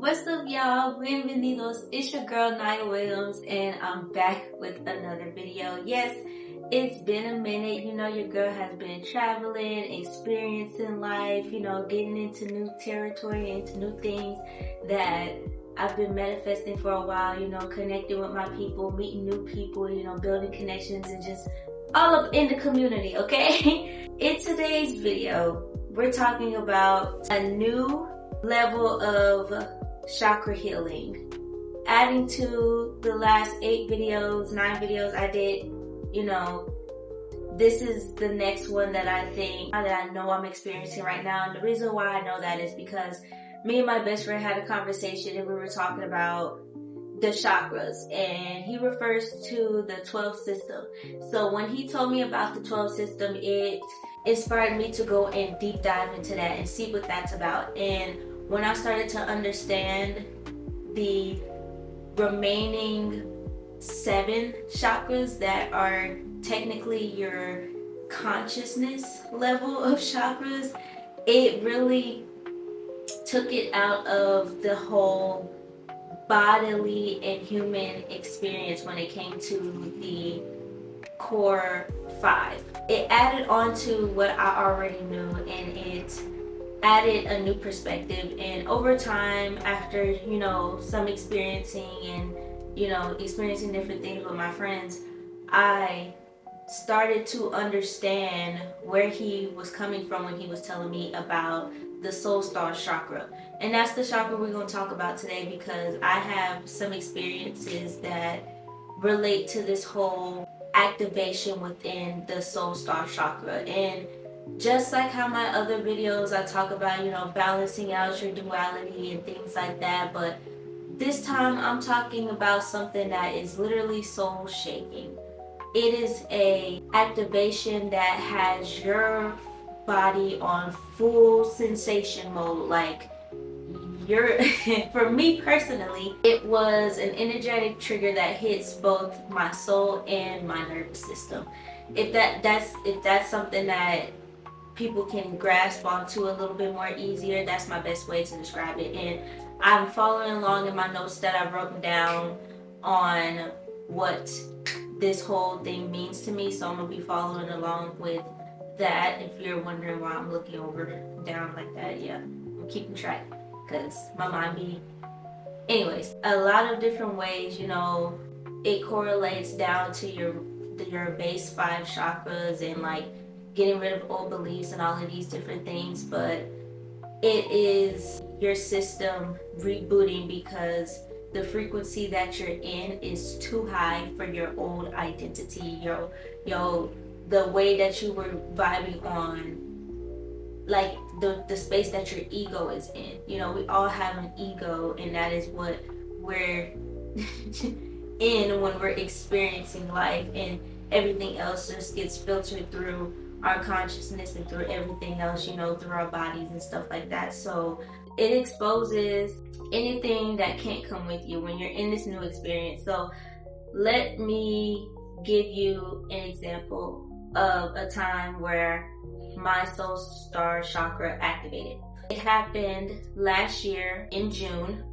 What's up, y'all? Bienvenidos. It's your girl, Nia Williams, and I'm back with another video. Yes, it's been a minute. You know, your girl has been traveling, experiencing life, you know, getting into new territory, into new things that I've been manifesting for a while, you know, connecting with my people, meeting new people, you know, building connections and just all up in the community, okay? In today's video, we're talking about a new level of chakra healing. Adding to the last 9 videos I did, you know, this is the next one that I know I'm experiencing right now. And the reason why I know that is because me and my best friend had a conversation and we were talking about the chakras, and he refers to the 12 system. So when he told me about the 12 system, it inspired me to go and deep dive into that and see what that's about. And when I started to understand the remaining 7 chakras that are technically your consciousness level of chakras, it really took it out of the whole bodily and human experience when it came to the core 5. It added on to what I already knew, and it added a new perspective. And over time, after, you know, some experiencing and, you know, experiencing different things with my friends, I started to understand where he was coming from when he was telling me about the SoulStar chakra. And that's the chakra we're going to talk about today, because I have some experiences that relate to this whole activation within the SoulStar chakra. And just like how my other videos I talk about, you know, balancing out your duality and things like that, but this time I'm talking about something that is literally soul shaking. It is a activation that has your body on full sensation mode. Like, for me personally, it was an energetic trigger that hits both my soul and my nervous system. If that's something that people can grasp onto a little bit more easier, that's my best way to describe it. And I'm following along in my notes that I've written down on what this whole thing means to me, so I'm gonna be following along with that. If you're wondering why I'm looking down like that, yeah, I'm keeping track because my mind be. Anyways, a lot of different ways, you know, it correlates down to your base 5 chakras and like getting rid of old beliefs and all of these different things. But it is your system rebooting because the frequency that you're in is too high for your old identity, the way that you were vibing on, like the space that your ego is in. You know, we all have an ego, and that is what we're in when we're experiencing life, and everything else just gets filtered through our consciousness and through everything else, you know, through our bodies and stuff like that. So it exposes anything that can't come with you when you're in this new experience. So let me give you an example of a time where my SoulStar chakra activated. It happened last year in June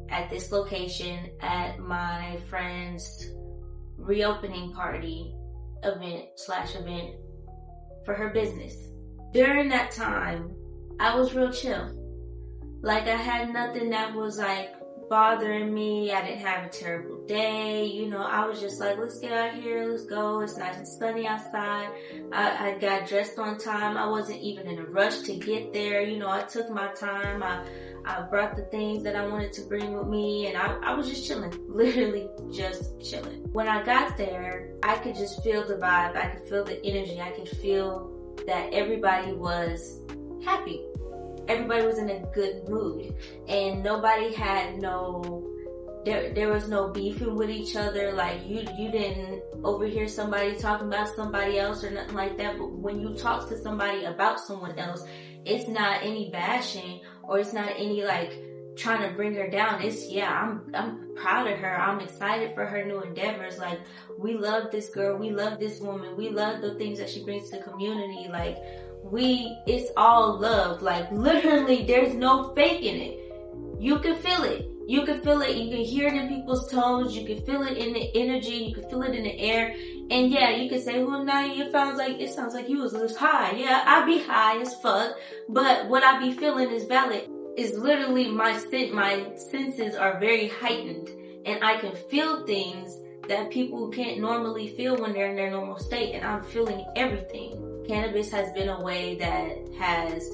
at this location at my friend's reopening party event for her business. During that time, I was real chill. Like, I had nothing that was like bothering me. I didn't have a terrible day. You know, I was just like, let's get out here, let's go. It's nice and sunny outside. I got dressed on time. I wasn't even in a rush to get there. You know, I took my time. I brought the things that I wanted to bring with me, and I was just chilling, literally just chilling. When I got there, I could just feel the vibe. I could feel the energy. I could feel that everybody was happy. Everybody was in a good mood, and nobody had there was no beefing with each other. Like, you didn't overhear somebody talking about somebody else or nothing like that. But when you talk to somebody about someone else, it's not any bashing, or it's not any like trying to bring her down. It's, yeah, I'm proud of her. I'm excited for her new endeavors. Like, we love this girl. We love this woman. We love the things that she brings to the community. Like, it's all love. Like, literally, there's no faking it. You can feel it. You can feel it. You can hear it in people's tones. You can feel it in the energy. You can feel it in the air. And yeah, you can say, well, now it sounds like you was high. Yeah, I be high as fuck. But what I be feeling is valid. Is literally my senses are very heightened, and I can feel things that people can't normally feel when they're in their normal state, and I'm feeling everything. Cannabis has been a way that has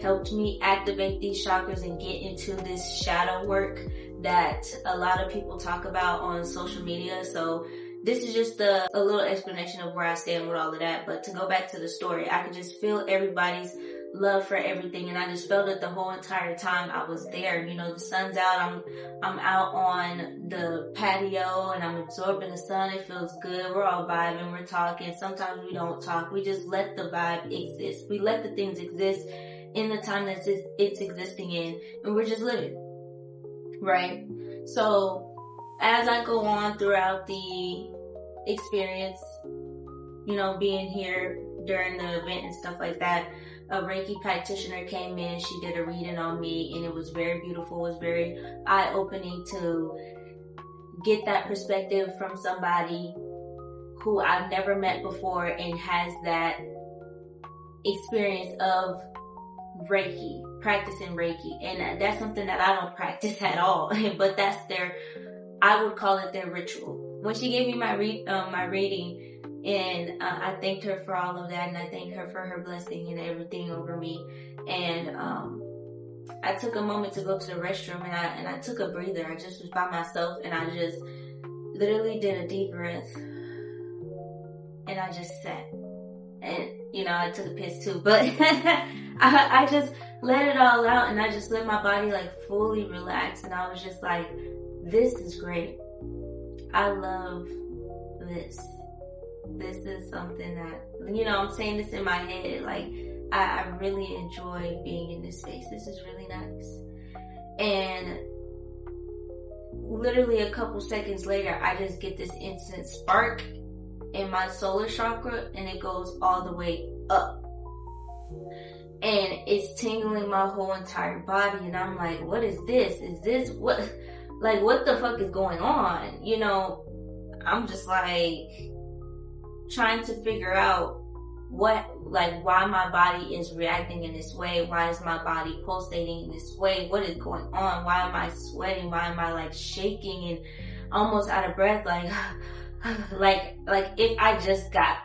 helped me activate these chakras and get into this shadow work that a lot of people talk about on social media. So this is just a little explanation of where I stand with all of that. But to go back to the story, I could just feel everybody's love for everything, and I just felt it the whole entire time I was there. You know, the sun's out, I'm out on the patio and I'm absorbing the sun. It feels good. We're all vibing, we're talking. Sometimes we don't talk. We just let the vibe exist. We let the things exist in the time that it's existing in, and we're just living, right? So as I go on throughout the experience, you know, being here during the event and stuff like that, a Reiki practitioner came in. She did a reading on me, and it was very beautiful. It was very eye-opening to get that perspective from somebody who I've never met before and has that experience of Reiki, practicing Reiki. And that's something that I don't practice at all, but that's I would call it their ritual. When she gave me my reading, and I thanked her for all of that, and I thanked her for her blessing and everything over me. And I took a moment to go to the restroom, and I took a breather. I just was by myself, and I just literally did a deep breath, and I just sat. And you know, I took a piss too, but I just let it all out, and I just let my body like fully relax, and I was just like, this is great. I love this. This is something that, you know, I'm saying this in my head, like, I really enjoy being in this space. This is really nice. And literally a couple seconds later, I just get this instant spark in my solar chakra, and it goes all the way up. And it's tingling my whole entire body, and I'm like, what is this? Is this what the fuck is going on? You know, I'm just like trying to figure out why my body is reacting in this way. Why is my body pulsating in this way? What is going on? Why am I sweating? Why am I like shaking and almost out of breath? Like if I just got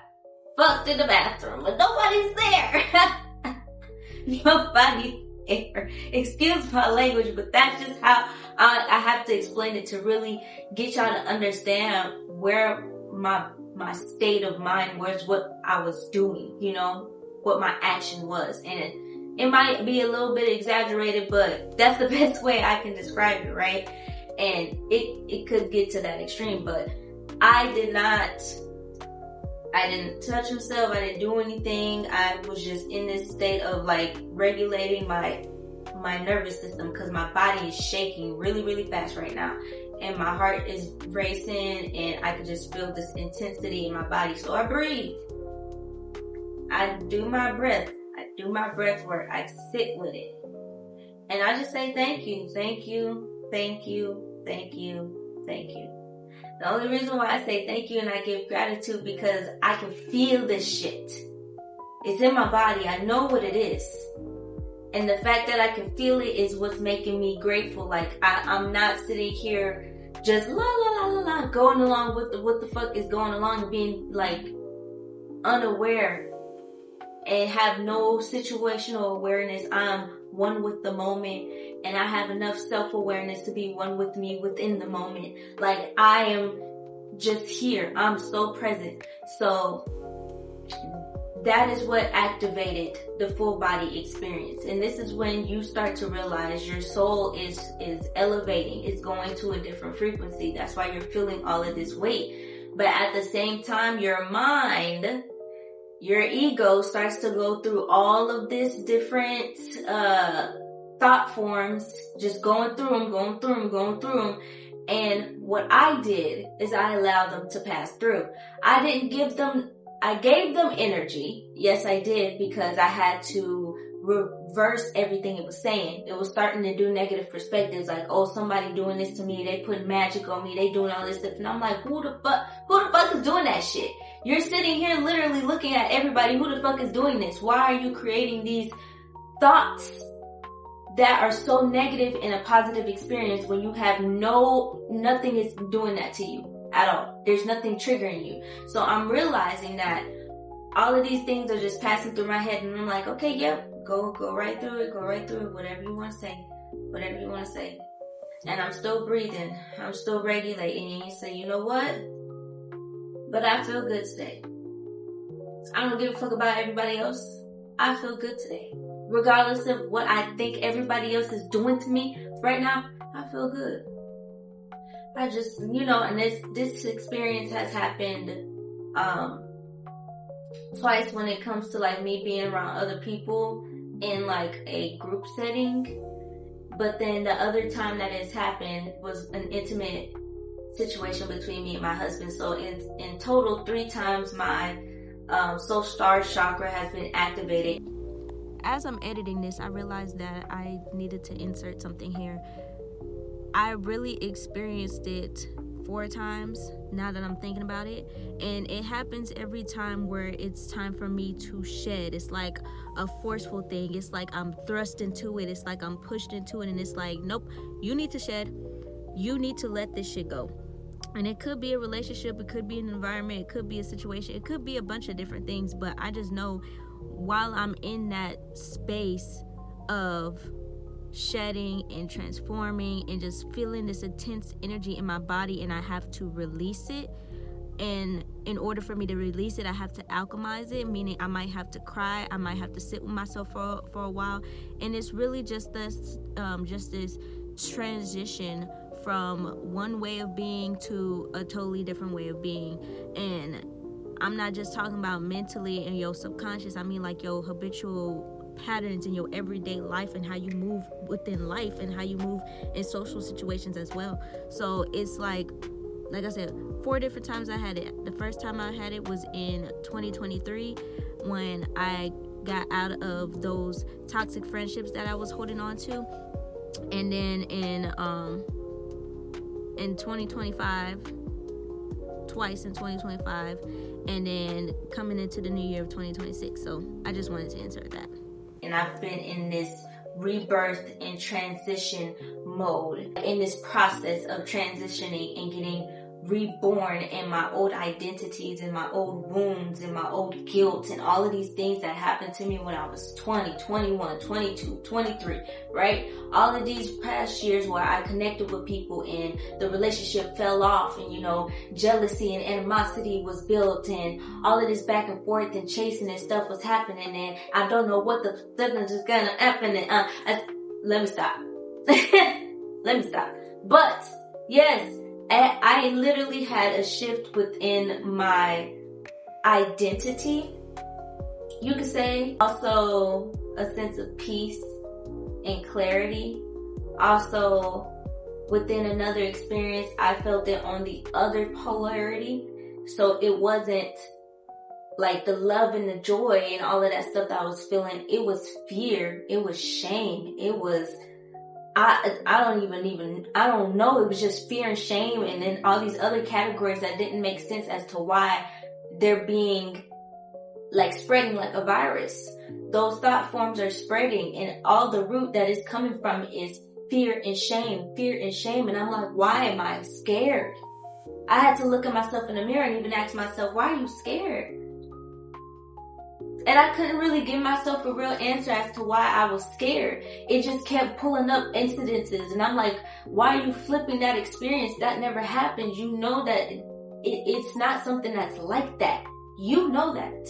fucked in the bathroom, but nobody's there. Nobody's there. Excuse my language, but that's just how I have to explain it to really get y'all to understand where my state of mind was, what I was doing, you know, what my action was. And it might be a little bit exaggerated, but that's the best way I can describe it, right? And it could get to that extreme, but I didn't touch myself. I didn't do anything. I was just in this state of like regulating my nervous system, because my body is shaking really, really fast right now. And my heart is racing, and I can just feel this intensity in my body. So I breathe. I do my breath. I do my breath work. I sit with it. And I just say thank you, thank you, thank you, thank you, thank you. The only reason why I say thank you and I give gratitude, because I can feel this shit. It's in my body. I know what it is. And the fact that I can feel it is what's making me grateful. Like, I'm not sitting here just la la la la la going along with what the fuck is going along, being like unaware and have no situational awareness. I'm one with the moment, and I have enough self-awareness to be one with me within the moment. Like, I am just here. I'm so present. So that is what activated the full body experience. And this is when you start to realize your soul is elevating. It's going to a different frequency. That's why you're feeling all of this weight. But at the same time, your mind, your ego starts to go through all of this different thought forms, just going through them. And what I did is I allowed them to pass through. I gave them energy. Yes, I did, because I had to reverse everything it was saying. It was starting to do negative perspectives, like, oh, somebody doing this to me, they putting magic on me, they doing all this stuff. And I'm like, who the fuck is doing that shit? You're sitting here literally looking at everybody. Who the fuck is doing this? Why are you creating these thoughts that are so negative in a positive experience when you have nothing is doing that to you at all? There's nothing triggering you. So I'm realizing that all of these things are just passing through my head, and I'm like, okay, yep, go right through it, whatever you want to say. And I'm still breathing, I'm still regulating, and you say, you know what? But I feel good today. I don't give a fuck about everybody else. I feel good today. Regardless of what I think everybody else is doing to me right now, I feel good. I just, and this experience has happened, twice when it comes to like me being around other people in like a group setting. But then the other time that it's happened was an intimate situation between me and my husband. So in total, 3 times my SoulStar chakra has been activated. As I'm editing this, I realized that I needed to insert something here. I really experienced it 4 times now that I'm thinking about it, and it happens every time where it's time for me to shed. It's like a forceful thing. It's like I'm thrust into it. It's like I'm pushed into it, and it's like, nope, you need to shed. You need to let this shit go. And it could be a relationship, it could be an environment, it could be a situation, it could be a bunch of different things. But I just know while I'm in that space of shedding and transforming and just feeling this intense energy in my body, and I have to release it, and in order for me to release it, I have to alchemize it, meaning I might have to cry, I might have to sit with myself for a while. And it's really just this transition from one way of being to a totally different way of being. And I'm not just talking about mentally and your subconscious, I mean like your habitual patterns in your everyday life and how you move within life and how you move in social situations as well. So it's like I said, 4 different times I had it. The first time I had it was in 2023 when I got out of those toxic friendships that I was holding on to. And then in 2025, twice in 2025, and then coming into the new year of 2026. So I just wanted to insert that. And I've been in this rebirth and transition mode, in this process of transitioning and getting reborn in my old identities and my old wounds and my old guilt and all of these things that happened to me when I was 20, 21, 22, 23, right? All of these past years where I connected with people and the relationship fell off, and jealousy and animosity was built, and all of this back and forth and chasing and stuff was happening, and I don't know what the fuck is gonna happen. Let me stop. Let me stop. But yes, I literally had a shift within my identity, you could say. Also a sense of peace and clarity. Also within another experience, I felt it on the other polarity. So it wasn't like the love and the joy and all of that stuff that I was feeling. It was fear. It was shame. It was I don't know. It was just fear and shame, and then all these other categories that didn't make sense as to why they're being spreading like a virus. Those thought forms are spreading, and all the root that is coming from is fear and shame. And I'm like, why am I scared? I had to look at myself in the mirror and even ask myself, why are you scared? And I couldn't really give myself a real answer as to why I was scared. It just kept pulling up incidences. And I'm like, why are you flipping that experience? That never happened. You know that it's not something that's like that. You know that.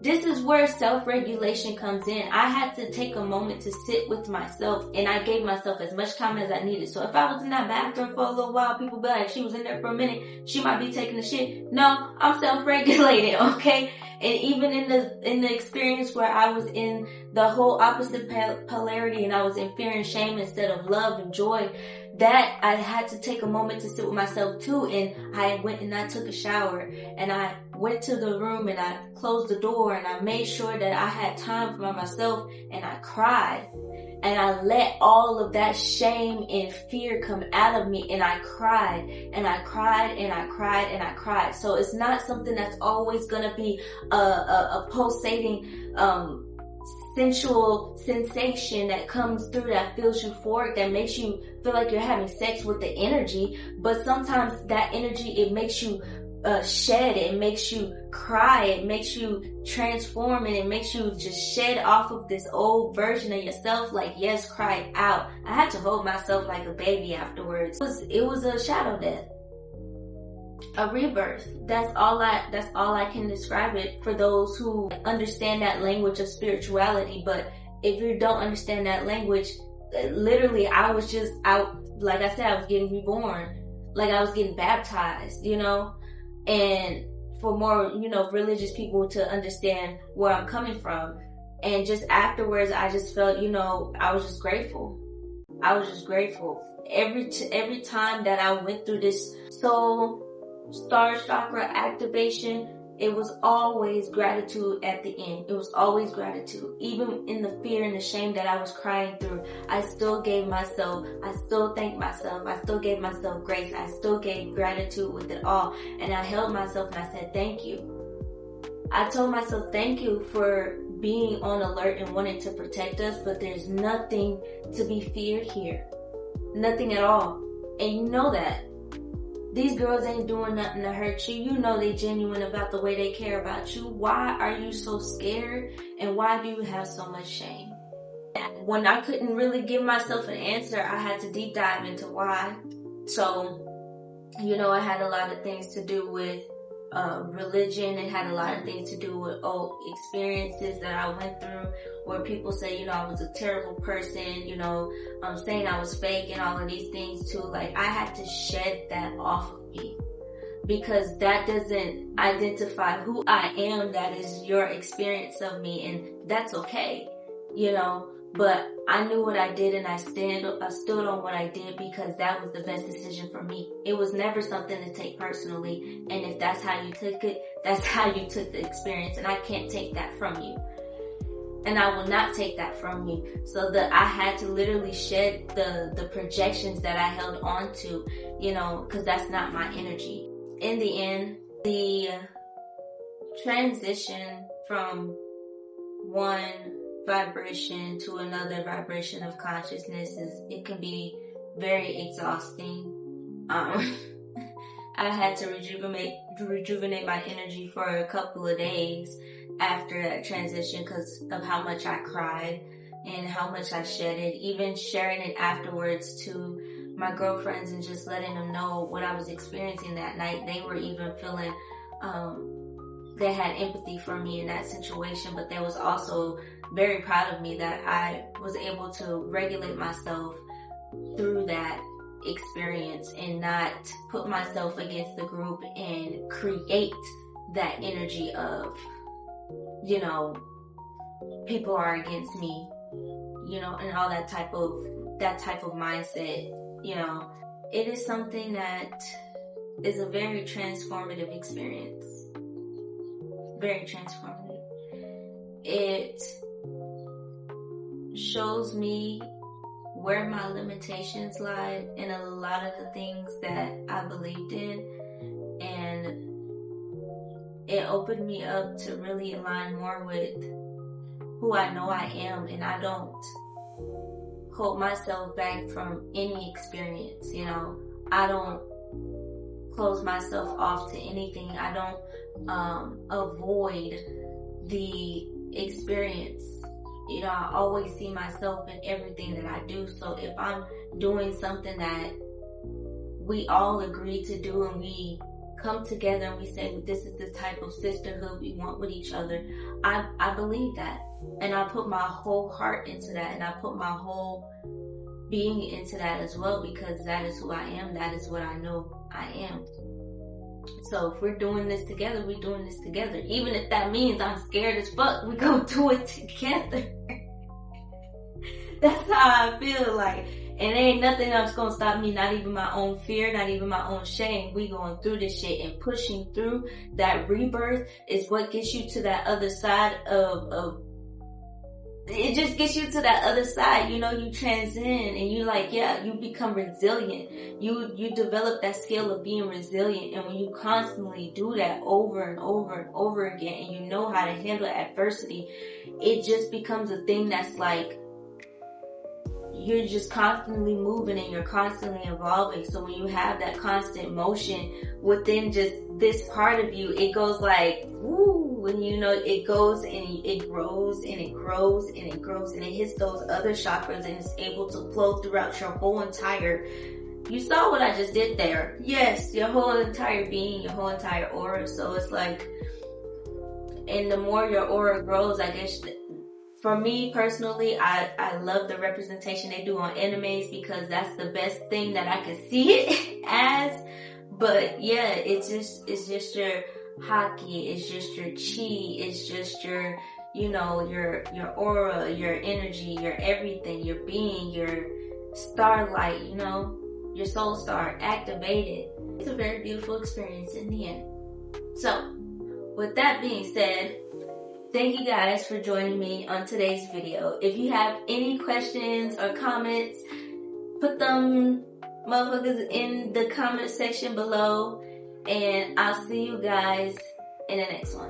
This is where self-regulation comes in. I had to take a moment to sit with myself, and I gave myself as much time as I needed. So if I was in that bathroom for a little while, people be like, she was in there for a minute, she might be taking a shit. No, I'm self-regulated, okay? And even in the experience where I was in the whole opposite polarity, and I was in fear and shame instead of love and joy, that I had to take a moment to sit with myself too. And I went and I took a shower, and I went to the room and I closed the door and I made sure that I had time for myself, and I cried. And I let all of that shame and fear come out of me, and I cried and I cried and I cried and I cried. So it's not something that's always gonna be a pulsating, sensual sensation that comes through that feels euphoric, that makes you feel like you're having sex with the energy. But sometimes that energy, it makes you shed, it makes you cry, it makes you transform, and it makes you just shed off of this old version of yourself. Like, yes, cry out. I had to hold myself like a baby afterwards. It was a shadow death, a rebirth. That's all I can describe it for those who understand that language of spirituality. But if you don't understand that language, literally I was just out, like I said, I was getting reborn, like I was getting baptized, you know. And for more, you know, religious people to understand where I'm coming from. And just afterwards, I just felt, you know, I was just grateful. I was just grateful. Every time that I went through this SoulStar chakra activation, it was always gratitude at the end. It was always gratitude. Even in the fear and the shame that I was crying through, I still thanked myself, I still gave myself grace, I still gave gratitude with it all. And I held myself and I said, thank you. I told myself, thank you for being on alert and wanting to protect us, but there's nothing to be feared here. Nothing at all. And you know that. These girls ain't doing nothing to hurt you. You know they genuine about the way they care about you. Why are you so scared? And why do you have so much shame? When I couldn't really give myself an answer, I had to deep dive into why. So, you know, it had a lot of things to do with religion. It had a lot of things to do with experiences that I went through, where people say, you know, I was a terrible person, you know, saying I was fake and all of these things too. Like, I had to shed that off of me, because that doesn't identify who I am. That is your experience of me, and that's okay, you know. But I knew what I did, and I stood on what I did, because that was the best decision for me. It was never something to take personally. And if that's how you took it, that's how you took the experience. And I can't take that from you. And I will not take that from you. So that I had to literally shed the projections that I held on to, you know, because that's not my energy. In the end, the transition from one vibration to another vibration of consciousness it can be very exhausting. I had to rejuvenate my energy for a couple of days after that transition, because of how much I cried and how much I shedded. Even sharing it afterwards to my girlfriends and just letting them know what I was experiencing that night. They were even feeling they had empathy for me in that situation, but they was also very proud of me that I was able to regulate myself through that experience and not put myself against the group and create that energy of, you know, people are against me, you know, and all that type of mindset, you know. It is something that is a very transformative experience. Very transformative. It shows me where my limitations lie in a lot of the things that I believed in, and it opened me up to really align more with who I know I am, and I don't hold myself back from any experience, you know. I don't close myself off to anything. I don't avoid the experience. You know, I always see myself in everything that I do. So if I'm doing something that we all agree to do and we come together and we say, this is the type of sisterhood we want with each other, I believe that. And I put my whole heart into that, and I put my whole being into that as well, because that is who I am. That is what I know I am. So if we're doing this together, we're doing this together. Even if that means I'm scared as fuck, we gonna do it together. That's how I feel like. And there ain't nothing else gonna stop me, not even my own fear, not even my own shame. We going through this shit, and pushing through that rebirth is what gets you to that other side of it just gets you to that other side. You know, you transcend and you like, yeah, you become resilient. You develop that skill of being resilient. And when you constantly do that over and over and over again, and you know how to handle adversity, it just becomes a thing that's like, you're just constantly moving and you're constantly evolving. So when you have that constant motion within just this part of you, it goes like, woo, and you know, it goes and it grows and it grows and it grows and it hits those other chakras and it's able to flow throughout your whole entire, you saw what I just did there. Yes, your whole entire being, your whole entire aura. So it's like, and the more your aura grows, I guess, for me personally, I love the representation they do on animes because that's the best thing that I can see it as. But yeah, it's just your haki, it's just your chi, it's just your, you know, your aura, your energy, your everything, your being, your starlight, you know, your SoulStar activated. It's a very beautiful experience in the end. So, with that being said, thank you guys for joining me on today's video. If you have any questions or comments, put them motherfuckers in the comment section below, and I'll see you guys in the next one.